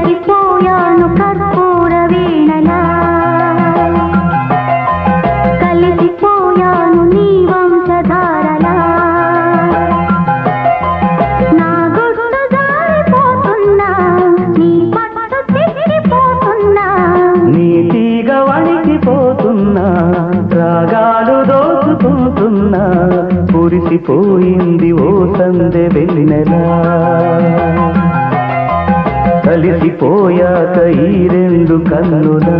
కలిసిపోయాను కర్పూర వీణలా కలిసిపోయాను నీ వంశధారలా నా గుట్టు జారిపోతున్నా నీ పట్టు తిరిగిపోతున్నా నీ తీగ వణికిపోతున్నా రాగాలు దోచుకుంటున్నా కురిసిపోయింది ఓ సందె వెన్నెలా కలిసిపోయాక ఈ రెండు కన్నులా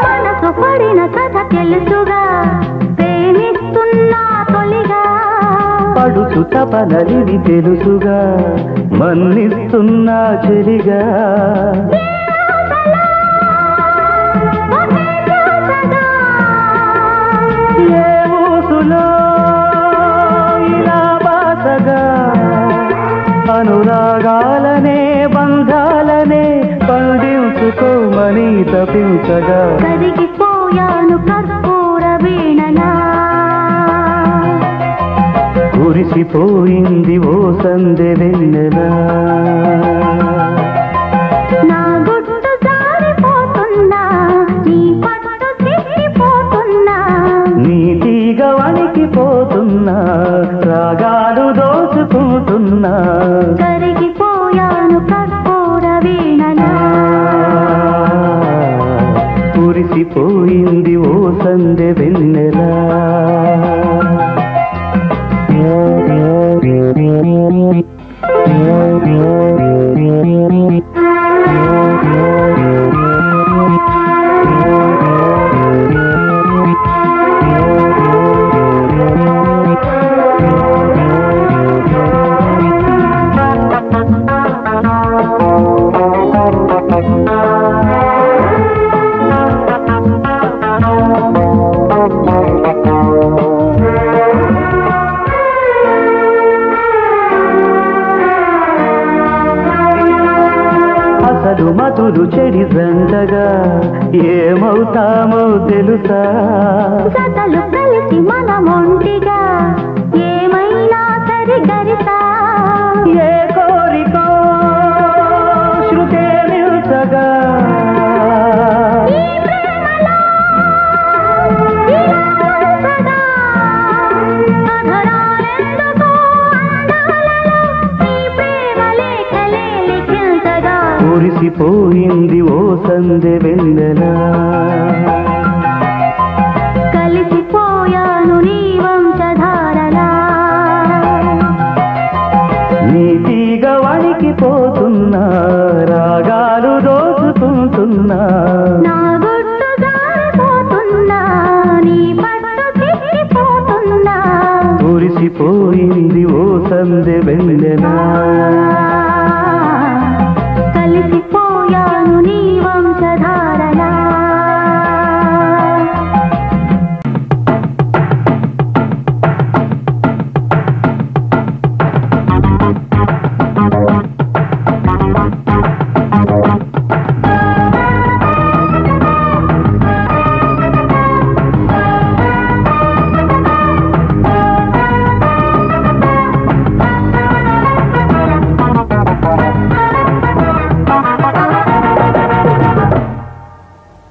మనసు పడిన కథ తెలుసుగా ప్రేమిస్తున్నా తొలిగా పడుచు తపనలివి తెలుసుగా మన్నిస్తున్నా చెలిగా ఏ ఊసులో ఇలా బాసగా అనురాగాలనే బంధాలనే పండించుకోమని తపించగా కరిగిపోయాను కర్పూర వీణలా కురిసిపోయింది ఓ సందె వెన్నెలా నా గుట్టు జారిపోతున్నా నీ పట్టు తిరిగిపోతున్నా నీ తీగ వణికిపోతున్నా రాగాలు దోచుకుంటున్నా కరిగిపోయాను కర్పూర వీణలా కురిసిపోయింది ఓ సందె వెన్నెలా అసలు మధులు చెడి జంటగా ఏమవుతామో తెలుసా జతలు కలిసి మనమొంటిగా ఏమైనా సరిగరితా ఏ కోరికో శృతే నిల్చగా ఈ ప్రేమలో ఇలా వరుసగా అధరాలెందుకో అందాలలో ఈ ప్రేమ లేఖలే లిఖించగా కురిసిపోయింది ఓ సందె వెన్నెలా కలిసిపోయాను నీ వంశధారలా నీ తీగ వణికిపోతున్నా రాగాలు దోచుకుంటున్నా నా గుట్టు జారిపోతున్నా నీ పట్టు తిరిగిపోతున్నా కురిసిపోయింది ఓ సందె వెన్నెలా కలిసిపోయాను నీ వంశధారలా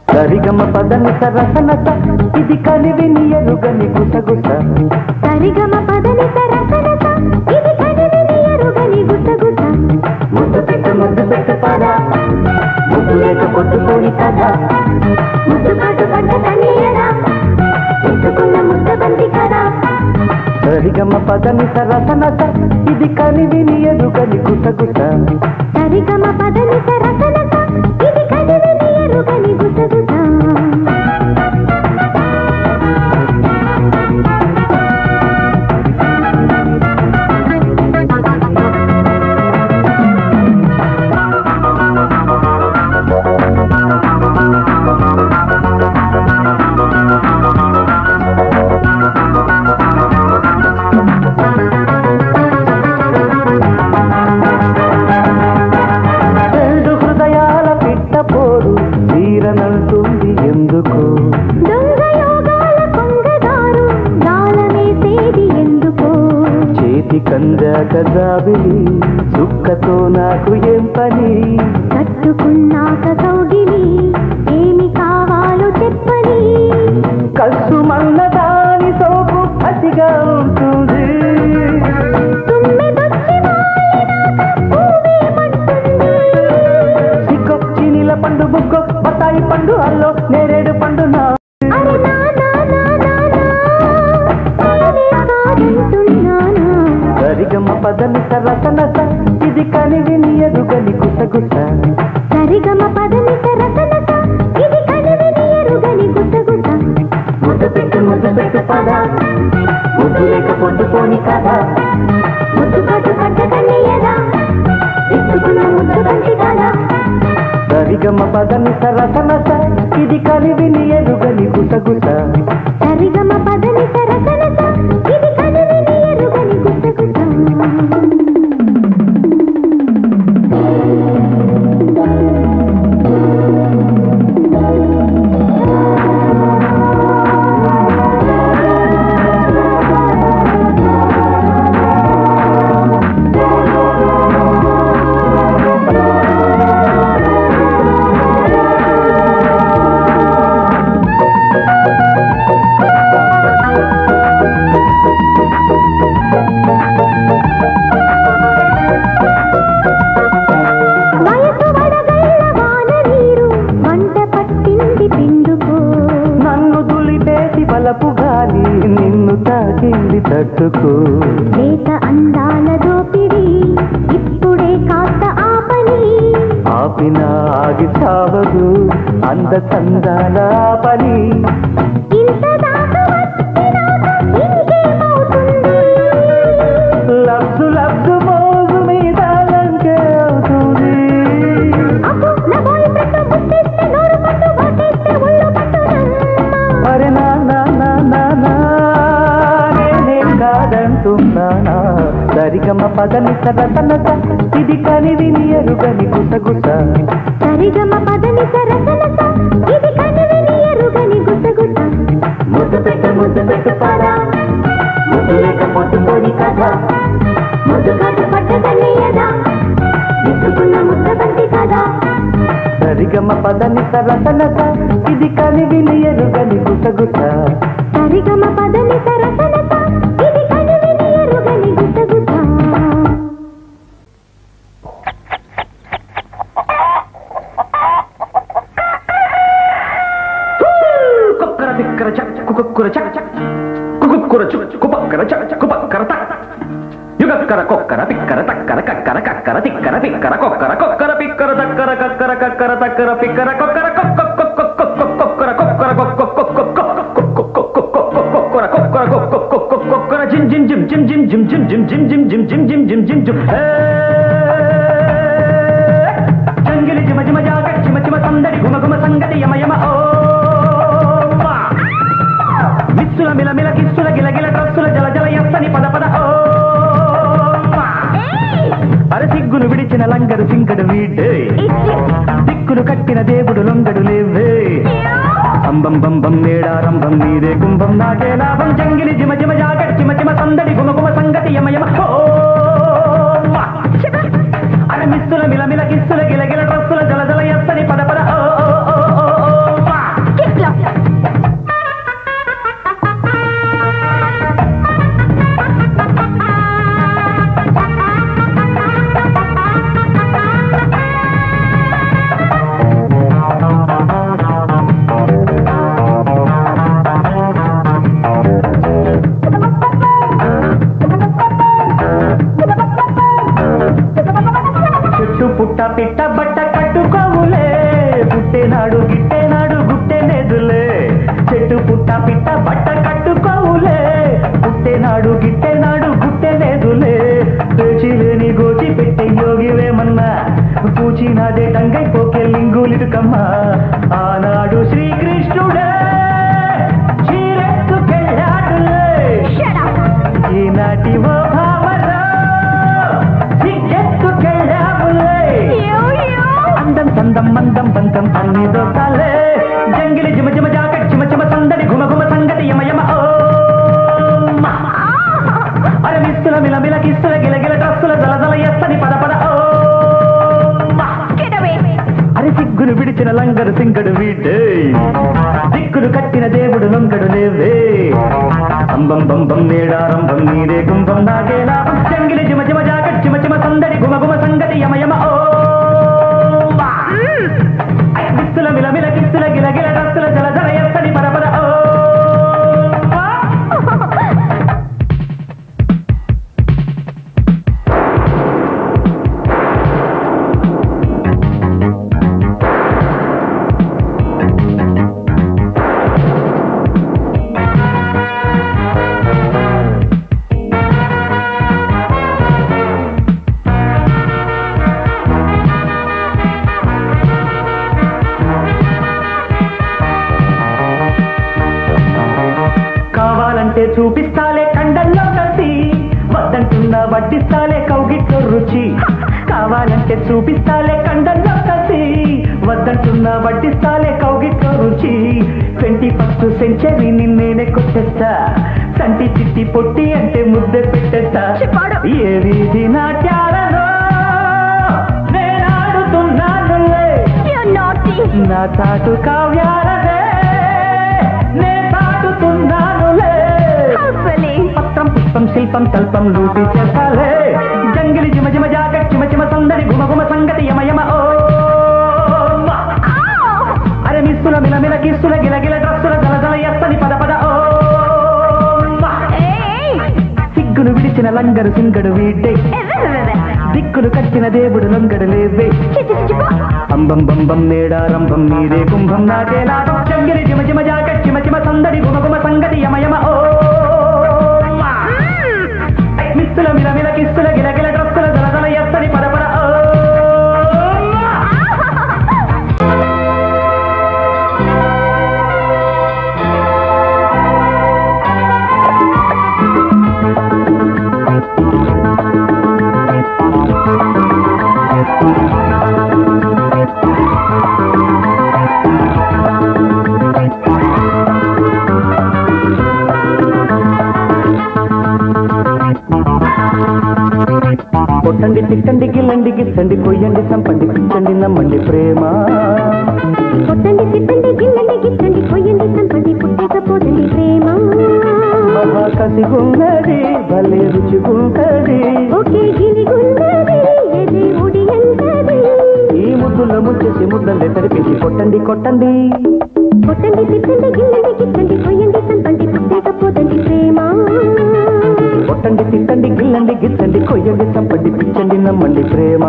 సరిగమ పదని సరసనత ఇది కలివిని ఎరుగని గుసగుస సరిగమ పదని సరసనత ఇది కనివిని ఎరుగని గుసగుస ముద్దు పెట్టు పదా ముద్దు లేక పొద్దుపోయి కదా ముద్దు పాటు పడ్డ తనియరా ఎత్తుకున్న ముద్ద బంది కదా సరిగమ పదని సరసనత ఇది కలివిని ఎరుగని గుసగుస సరిగమ పదని సరసనత ఇది కనివిని ఎరుగని గుసగుస ఏం పని కట్టుకున్నాక కౌగిలి ఏమి కావాలో చెప్పని కసు మన్న దాని సోపు పసిగా ఉంటుంది సిగ్గొచ్చి నీల పండు బుగ్గొ బత్తాయి పండు అల్లో నేరేడు పండు నా సరిగమ పదని సరసనస ఇది కనివిని ఎరుగని గుసగుస సరిగమ పదని సరసనస ఇది కనివిని ఎరుగని గుసగుస ముద్దు పెట్టు పద ముద్దు లేక పొద్దుపోని కదా ముద్దు పట్టు పట్ట కన్నయ్యదా ఇచ్చుకున్న ముద్దు బంతి కదా సరిగమ పదని సరసనస ఇది కనివిని ఎరుగని గుసగుస సరిగమ పదని సరసనస ఇది కనివిని ఎరుగని గుసగుస తట్టుకో లేత అందాల దోపిడి ఇప్పుడే కాస్త ఆపని ఆపిన ఆగి సావదు అంద చందాల పని ఇంత దాకా వచ్చినాక ఇంకేమవుతుంది లబ్జు లబ్జు మోజు మీద లంకే అవుతుంది అబ్బో నా బాయ్ ఫ్రెండ్ ముట్టేస్తే నోరు పట్టు వాటేస్తే ఒళ్ళు పట్టు అరే నా నా నా నా నా కాదంటున్నానా సరిగమ పదని సరసనస ఇది కనివిని ఎరుగని గుసగుస సరిగమ పదని సరసనస ఇది కనివిని ఎరుగని గుసగుస ముద్దు పెట్టు పద ముద్దు లేక పొద్దుపోని కదా ముద్దు కాటు పట్ట కన్నయ్యదా ఇచ్చుకున్న ముద్ద బంతి కదా సరిగమ పదని సరసనస ఇది కనివిని ఎరుగని గుసగుస సరిగమ పదని సరసనస ఇది కనివిని ఎరుగని గుసగుస కుక్కర బిక్కర చక్ కుక్కుర చక్ చక్ కుక్కుర చుక్ కుపక్కర చక్ చక్ కుపక్కర తక్ యుగక్కర కొక్కర పిక్కర తక్కర కక్కర కక్కర తిక్కర పిక్కర కొక్కర కొక్కర పిక్కర తక్కర కక్కర కక్కర తక్కర పిక్కర కొక్కర కొక్కర కొక్కర కొక్కర జిమ్ జిమ్ జిమ్ జిమ్ జిమ్ జిమ్ జిమ్ జిమ్ జిమ్ జిమ్ జిమ్ జిమ్ జిమ్ జిమ్ జిమ్ జిమ్ జంగిలి జిమ జిమ జాగ చిమ చిమ సందడి గుమ గుమ సంగతి యమ యమ ఓ మిస్సుల మిల మిల కిస్సుల గిల గిల ట్రస్సుల జల జల ఎస్తని పద పద ఓ అర సిగ్గును విడిచిన లంగరు సింగడు వీడే దిక్కులు కట్టిన దేవుడు లొంగడు లేవే అంబం బంబం నేడారంభం నీదే కుంభం నాకే లాభం జంగిలి జిమ జిమ జాగ చిమ చిమ సందడి గుమ గుమ సంగతి యమ యమ ఓ అర మిస్సుల మిల మిల కిస్సుల గిల గిల ట్రస్సుల జల జల ఎస్తని పద పద ఓ పుట్ట పిట్ట బట్ట కట్టుకోవులే పుట్టేనాడు గిట్టేనాడు గుట్టేనేదులే చెట్టు పుట్ట పిట్ట బట్ట కట్టుకోవులే పుట్టేనాడు గిట్టేనాడు గుట్టేనేదులే పేచి లేని గోచి పెట్టే యోగివేమన్నా పూచినాదే టంగై పోకే లింగులిటుకమ్మా ఆనాడు శ్రీకృష్ణుడే చీరెత్తుకెళ్ళాడులే ఈనాటి ఓ భావరా అందం సందం మందం బంధం అన్ని దోసాలే జంగిలి జిమ జిమ జాకెట్ చిమ చిమ సందడి గుమ గుమ సంగతి యమ యమ ఓ అరే మిస్సుల మిల మిల కిస్సుల గిల గిల ట్రస్సుల జల జల ఎస్తని పద పద ఓ సిగ్గును విడిచిన లంగరు సింగడు వీడే దిక్కులు కట్టిన దేవుడు లొంగడు లేవే అంబం బంబం నేడారంభం నీరే కుంభం నాగేలా జంగిలి జిమ జిమ జాగట్ చిమ చిమ సందడి గుమ గుమ సంగతి యమ యమ ఓ గిత్తుల మిల మిల గిత్తుల గిల గిల రత్తుల జల జల ఎత్తడి పరపర ఓ చూపిస్తాలే కండల్లో కసి వద్దంటున్నా వడ్డిస్తాలే కౌగిట్లో రుచి కావాలంటే చూపిస్తాలే కండల్లో కసి వద్దంటున్నా వడ్డిస్తాలే కౌగిట్లో రుచి 21st సెంచరీ నిన్నేనే కొట్టేస్తా సంటి చిట్టి పొట్టి అంటే ముద్దే పెట్టేస్తా ఏ వీధి నాట్యాలలో నేనాడుతున్నానులే నా చాటు కావ్యాలనే నే తాటుతున్నానులే పత్రం పుష్పం శిల్పం తల్పం లూటి చేస్తాలే జంగిలి జిమ జిమ జాగట్ చిమ చిమ సందడి గుమ గుమ సంగతి యమ యమ ఓ అరే మిస్సుల మిల మిల కిస్సుల గిల గిల డ్రస్సుల జల జల ఎత్తని పద పద ఓ సిగ్గును విడిచిన లంగరు సింగడు వీడే దిక్కులు కట్టిన దేవుడు లొంగడు లేవే అంబం బంబం నేడారంభం నీరే కుంభం నాకేలా జంగిలి జిమ జిమ జాగట్ చిమ చిమ సందడి గుమ గుమ సంగతి యమ యమ ఓ మిస్సుల మిల మిల కిస్సుల గిల గిల డ్రస్సుల జల జల ఎత్తని పద పద ఓ కొట్టండి తిట్టండి గిల్లండి గిట్టండి కొయ్యండి చంపండి పిచ్చండి నమ్మండి ప్రేమ కొట్టండి తిట్టండి గిల్లండి గిట్టండి కొయ్యండి చంపండి పుట్టకపోదండి ప్రేమ మహాకసిగున్నది భలే రుచిగుంటది ఒకే గిలిగున్నది ఎదే ఉడి ఎంతది ఈ ముద్దుల ముచ్చేసి ముద్దలే తడిపేసి కొట్టండి కొట్టండి కొట్టండి తిట్టండి గిల్లండి గిట్టండి కొయ్యండి చంపండి పుట్టకపోదండి ప్రేమ కొట్టండి తిట్టండి గిల్లండి గిట్టండి కొయ్యండి చంపండి పిచ్చండి నమ్మండి ప్రేమ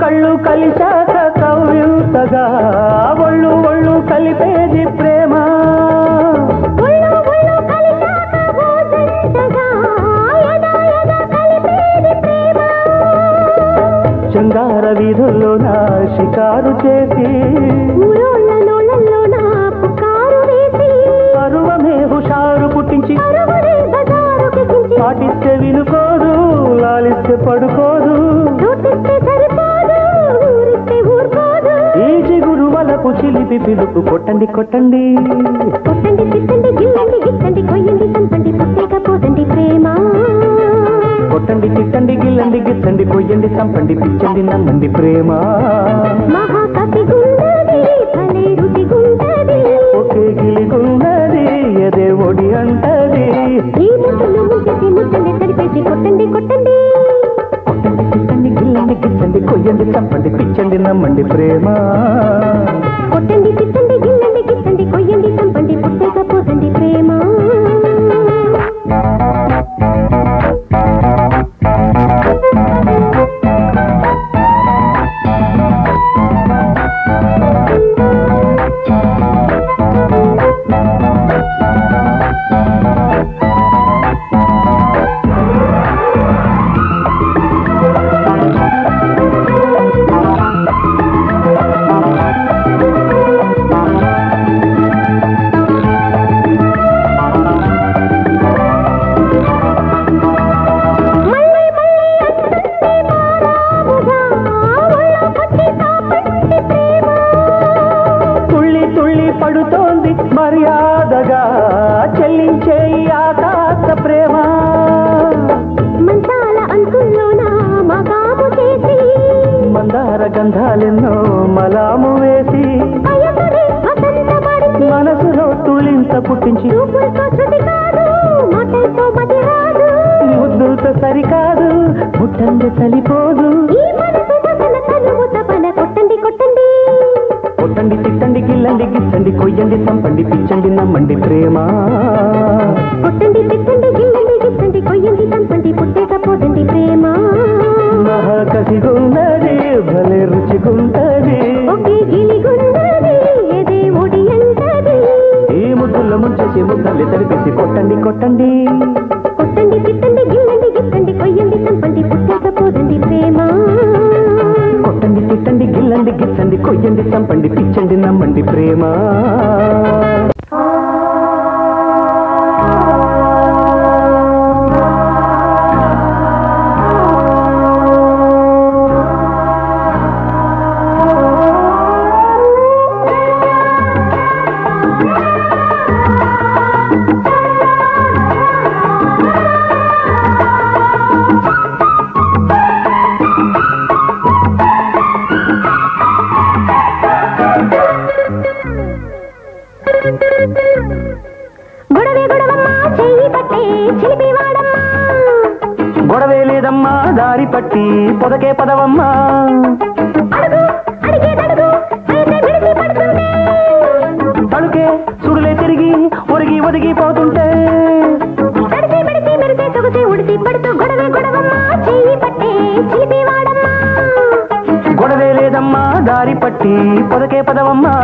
కళ్ళు కలిశాక కవ్యూతగా ఒళ్ళు ఒళ్ళు కలిపేది ప్రేమ శృంగార వీధుల్లో నా షికారు చేసి పరువమే హుషారు పుట్టించి పాటిస్తే వినుకోదు లాలిస్తే పడుకోదు ఈ చిగురు వలకు చిలిపి పిలుపు కొట్టండి కొట్టండి కొట్టండి తిట్టండి గిల్లండి గిట్టండి కొయ్యండి చంపండి పుట్టకపోదండి ప్రేమ కొట్టండి తిట్టండి గిల్లండి గిట్టండి కొయ్యండి చంపండి పిచ్చండి నమ్మండి ప్రేమ మహాకసిగున్నది భలే రుచిగుంటది ఒకే గిలిగున్నది ఎదే ఒడి అంటది ఈ ముద్దలు ముంచేసి ముద్దలే తడిపేసి కొట్టండి కొట్టండి కొట్టండి తిట్టండి గిల్లండి గిట్టండి కొయ్యండి చంపండి పిచ్చండి నమ్మండి ప్రేమ కొట్టండి తిట్టండి గిల్లండి గిట్టండి కొయ్యండి చంపండి పుట్టకపోదండి ప్రేమ గంధాలెన్నో మలాము వేసి మనసులో తుళింత పుట్టించి ముద్దులతో సరికాదు ముట్టండి సరిపోదు కొట్టండి తిట్టండి గిల్లండి గిచ్చండి కొయ్యండి చంపండి పిచ్చండి నమ్మండి ప్రేమ కొట్టండి తిట్టండి గిల్లండి గిచ్చండి కొయ్యండి చంపండి పుట్టేకపోదండి ప్రేమ మహాకసిగుందది భలే రుచిగుంటది ఒకే గిలిగుందది ఏదే ఒడి అంటది ఈ ముద్దుల్లో ముంచేసి ముద్దల్ని తడిపేసి కొట్టండి కొట్టండి కొట్టండి తిట్టండి గిల్లండి గిచ్చండి కొయ్యండి చంపండి పుట్టేకపోదండి ప్రేమ కొట్టండి తిట్టండి గిల్లండి గిచ్చండి కొయ్యండి చంపండి పిచ్చండి నమ్మండి ప్రేమ గొడవే లేదమ్మా దారి పట్టి పొదకే పదవమ్మా తడుకే సుడులే తిరిగి ఒరిగి ఒదిగి పోతుంటే గొడవే లేదమ్మా దారి పట్టి పొదకే పదవమ్మా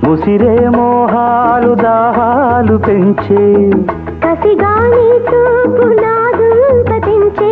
ముసిరే మోహాలు దాహాలు పెంచే కసిగాని చూపు నాదుంపతించే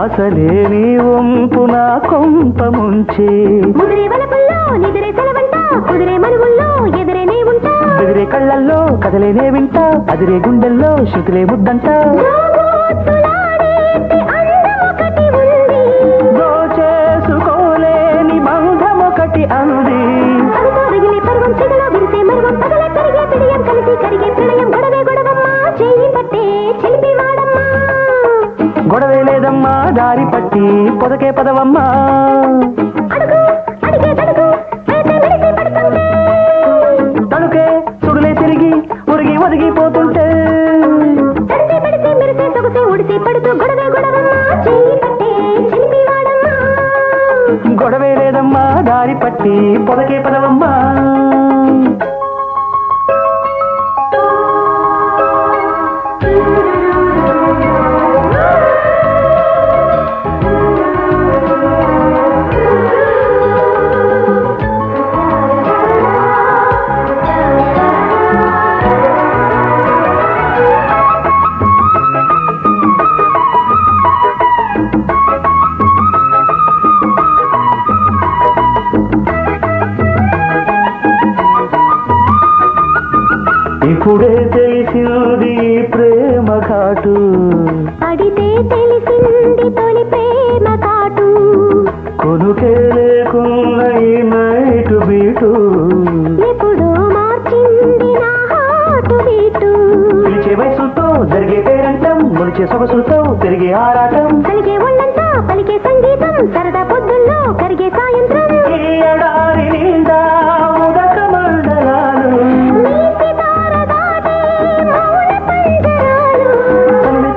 అసలే నీ వంపు నా కొంప ముంచే ముదిరే వలపుల్లో నిదిరే సెలవంట కుదిరే మనువుల్లో ఎదురేనే ఉంటా ఎదిరే కళ్ళల్లో కదలేనే వింటా అదిరే గుండెల్లో శృతులే ముద్దంట దోచేసుకోలేని బంధమొకటి అంది గొడవే లేదమ్మా దారి పట్టి పొదకే పదవమ్మా తడుకే సుడులే తిరిగి ఉరిగి ఒదిగిపోతుంటే గొడవే లేదమ్మా దారి పట్టి పొదకే పదవమ్మా ఇప్పుడే తెలిసింది ప్రేమ ఘాటు అడితే తెలిసింది తొలి ప్రేమ కాటు కొనుకే లేకున్న ఈ నైటు బీటు ఎప్పుడో మార్చింది నా హాటు బీటు పిలిచే వయసుతో జరిగే పేరంటం ముడిచే సొగసులతో పెరిగే ఆరాటం కలిగే ఒళ్ళంతా పలికే సంగీతం సరదా పొద్దుల్లో కరిగే సాయంత్రం ఈ ఎడారి నిండా ఉదక మండలాలు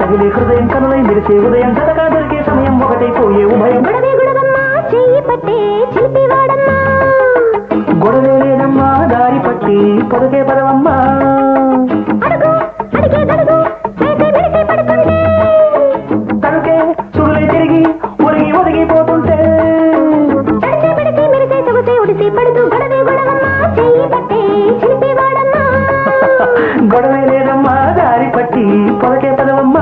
తగిలే హృదయం కనులై మెరిసే ఉదయం జతగా దొరికే సమయం ఒకటైపోయే ఉభయం గొడవే లేదమ్మా దారి పట్టి పొదకే పదవమ్మా తడుకే సుడులే తిరిగి ఒరిగి ఒదిగిపోతుంటే మెరిసే సొగసే ఉడిసి పడుతూ గొడవే పదవమ్మ